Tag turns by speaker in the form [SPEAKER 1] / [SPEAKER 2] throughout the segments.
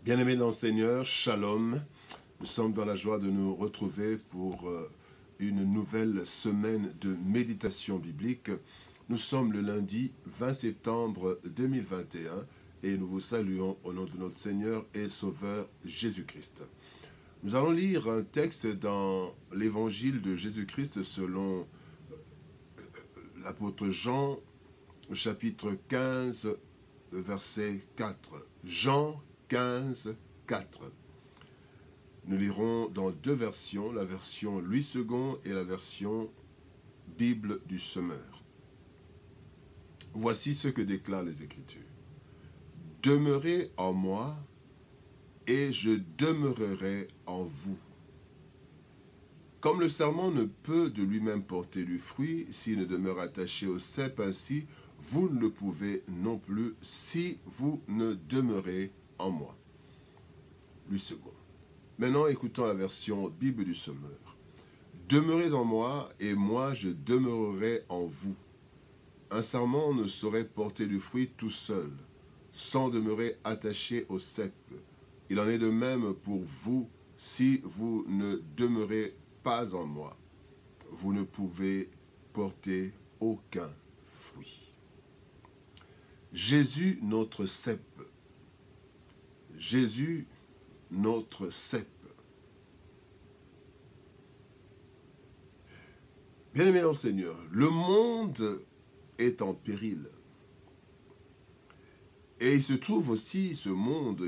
[SPEAKER 1] Bien-aimés dans le Seigneur, Shalom. Nous sommes dans la joie de nous retrouver pour une nouvelle semaine de méditation biblique. Nous sommes le lundi 20 septembre 2021 et nous vous saluons au nom de notre Seigneur et Sauveur Jésus-Christ. Nous allons lire un texte dans l'évangile de Jésus-Christ selon l'apôtre Jean, chapitre 15, verset 4. Jean 15, 4. Nous lirons dans deux versions, la version Louis II et la version Bible du Semeur. Voici ce que déclarent les Écritures. Demeurez en moi et je demeurerai en vous. Comme le sarment ne peut de lui-même porter du fruit s'il ne demeure attaché au cep, ainsi vous ne le pouvez non plus si vous ne demeurez en moi. Louis II. Maintenant, écoutons la version Bible du Semeur. Demeurez en moi, et moi je demeurerai en vous. Un sarment ne saurait porter du fruit tout seul, sans demeurer attaché au cep. Il en est de même pour vous, si vous ne demeurez pas en moi. Vous ne pouvez porter aucun fruit. Jésus, notre cep. Jésus, notre cep. Bien-aimés dans le Seigneur, le monde est en péril. Et il se trouve aussi, ce monde,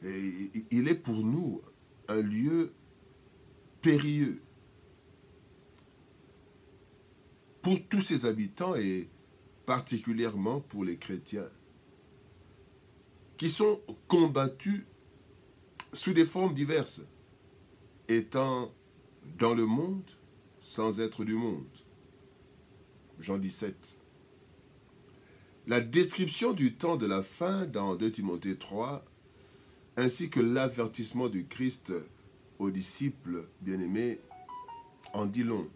[SPEAKER 1] il est pour nous un lieu périlleux. Pour tous ses habitants et particulièrement pour les chrétiens, qui sont combattus sous des formes diverses, étant dans le monde sans être du monde. Jean 17. La description du temps de la fin dans 2 Timothée 3, ainsi que l'avertissement du Christ aux disciples bien-aimés, en dit long.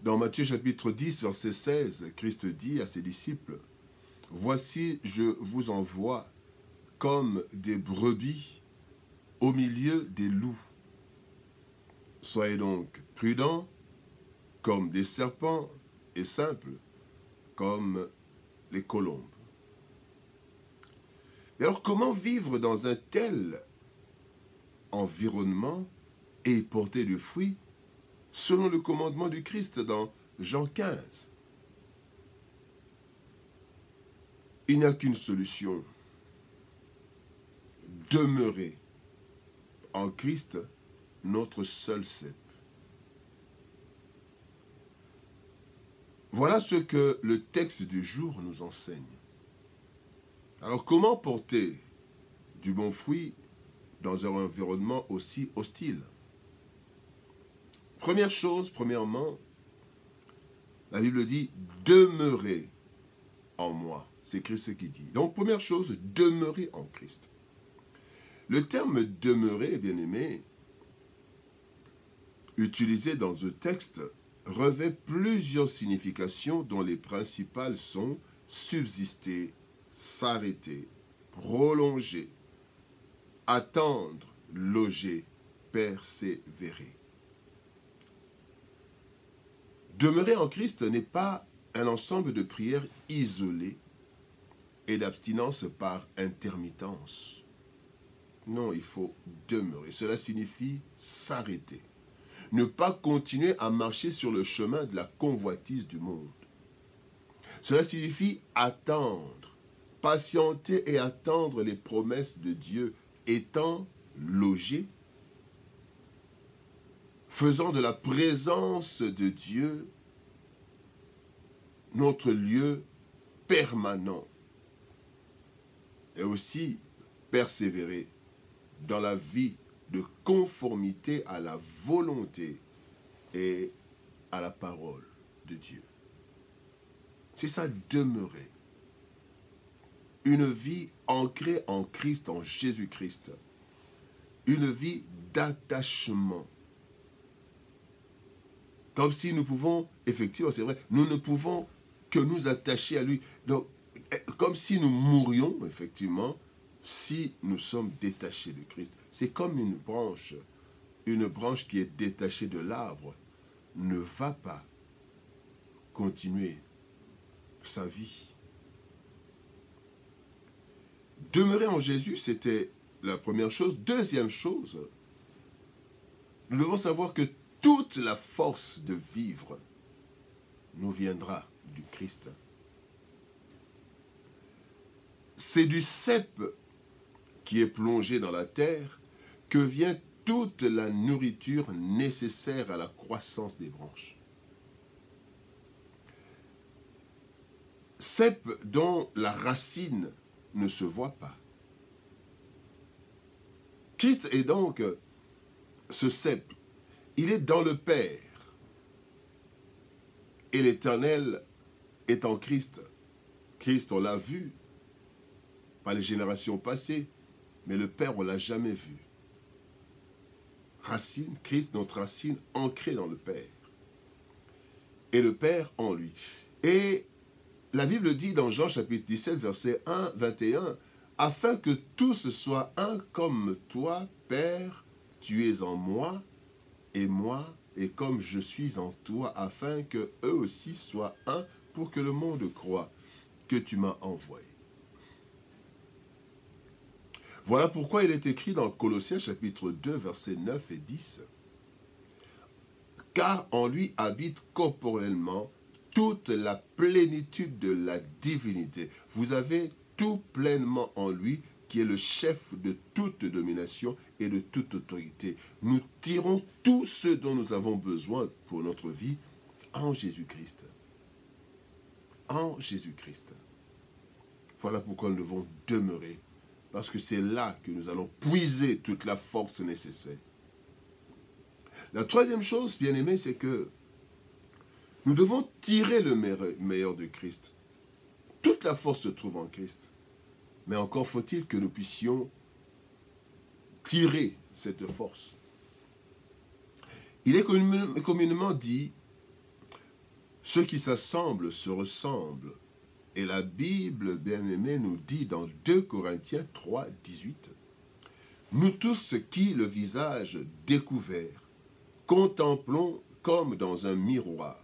[SPEAKER 1] Dans Matthieu chapitre 10, verset 16, Christ dit à ses disciples, « Voici, je vous envoie comme des brebis au milieu des loups. Soyez donc prudents comme des serpents et simples comme les colombes. » Et alors, comment vivre dans un tel environnement et porter du fruit selon le commandement du Christ dans Jean 15? Il n'y a qu'une solution. Demeurer en Christ, notre seul cep. Voilà ce que le texte du jour nous enseigne. Alors, comment porter du bon fruit dans un environnement aussi hostile? Première chose, premièrement, la Bible dit « Demeurez en moi ». C'est Christ qui dit. Donc, première chose, demeurer en Christ. Le terme « demeurer », bien-aimé, utilisé dans ce texte, revêt plusieurs significations dont les principales sont subsister, s'arrêter, prolonger, attendre, loger, persévérer. Demeurer en Christ n'est pas un ensemble de prières isolées et d'abstinence par intermittence. Non, il faut demeurer. Cela signifie s'arrêter. Ne pas continuer à marcher sur le chemin de la convoitise du monde. Cela signifie attendre, patienter et attendre les promesses de Dieu, étant logé, faisant de la présence de Dieu notre lieu permanent. Et aussi persévérer dans la vie de conformité à la volonté et à la parole de Dieu. C'est ça, demeurer. Une vie ancrée en Christ, en Jésus-Christ. Une vie d'attachement. Comme si nous pouvons, effectivement, c'est vrai, nous ne pouvons que nous attacher à lui. Donc, comme si nous mourions, effectivement, si nous sommes détachés de Christ. C'est comme une branche qui est détachée de l'arbre ne va pas continuer sa vie. Demeurer en Jésus, c'était la première chose. Deuxième chose, nous devons savoir que toute la force de vivre nous viendra du Christ. C'est du cep qui est plongé dans la terre que vient toute la nourriture nécessaire à la croissance des branches. Cep dont la racine ne se voit pas. Christ est donc ce cep. Il est dans le Père. Et l'Éternel est en Christ. Christ, on l'a vu par les générations passées, mais le Père, on ne l'a jamais vu. Racine, Christ, notre racine ancrée dans le Père. Et le Père en lui. Et la Bible dit dans Jean chapitre 17, verset 1, 21, « Afin que tous soient un comme toi, Père, tu es en moi, et comme je suis en toi, afin que eux aussi soient un, pour que le monde croie que tu m'as envoyé. » Voilà pourquoi il est écrit dans Colossiens chapitre 2, versets 9 et 10. « Car en lui habite corporellement toute la plénitude de la divinité. Vous avez tout pleinement en lui, qui est le chef de toute domination et de toute autorité. Nous tirons tout ce dont nous avons besoin pour notre vie en Jésus-Christ. En Jésus-Christ. Voilà pourquoi nous devons demeurer, parce que c'est là que nous allons puiser toute la force nécessaire. La troisième chose, bien aimé, c'est que nous devons tirer le meilleur de Christ. Toute la force se trouve en Christ. Mais encore faut-il que nous puissions tirer cette force. Il est communément dit, ceux qui s'assemblent se ressemblent. Et la Bible, bien-aimée, nous dit dans 2 Corinthiens 3, 18, « Nous tous qui, le visage découvert, contemplons comme dans un miroir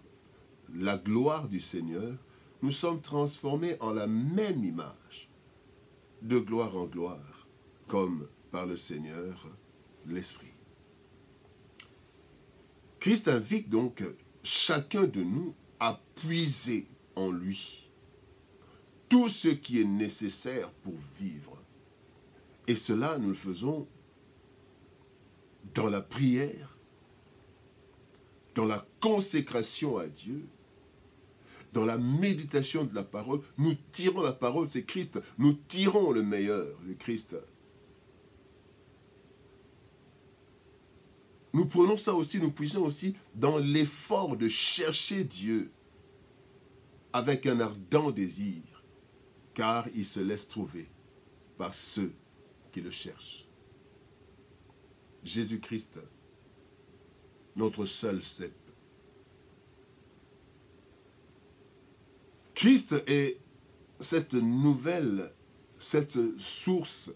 [SPEAKER 1] la gloire du Seigneur, nous sommes transformés en la même image, de gloire en gloire, comme par le Seigneur l'Esprit. » Christ invite donc chacun de nous à puiser en lui tout ce qui est nécessaire pour vivre. Et cela, nous le faisons dans la prière, dans la consécration à Dieu, dans la méditation de la parole. Nous tirons la parole, c'est Christ. Nous tirons le meilleur de Christ. Nous prenons ça aussi, nous puisons aussi dans l'effort de chercher Dieu avec un ardent désir, car il se laisse trouver par ceux qui le cherchent. Jésus-Christ, notre seul cep. Christ est cette nouvelle, cette source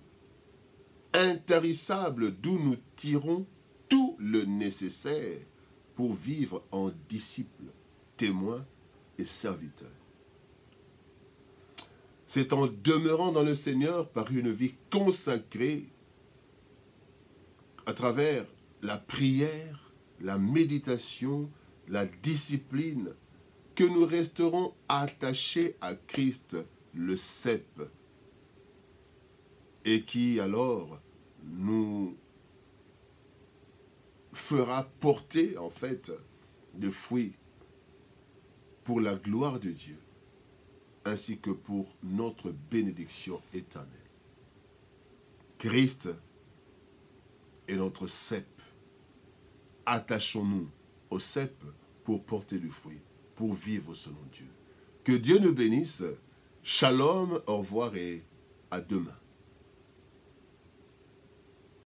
[SPEAKER 1] intarissable d'où nous tirons tout le nécessaire pour vivre en disciples, témoins et serviteurs. C'est en demeurant dans le Seigneur par une vie consacrée à travers la prière, la méditation, la discipline, que nous resterons attachés à Christ, le cep, et qui alors nous fera porter en fait de fruits pour la gloire de Dieu, ainsi que pour notre bénédiction éternelle. Christ est notre cep. Attachons-nous au cep pour porter du fruit, pour vivre selon Dieu. Que Dieu nous bénisse. Shalom, au revoir et à demain.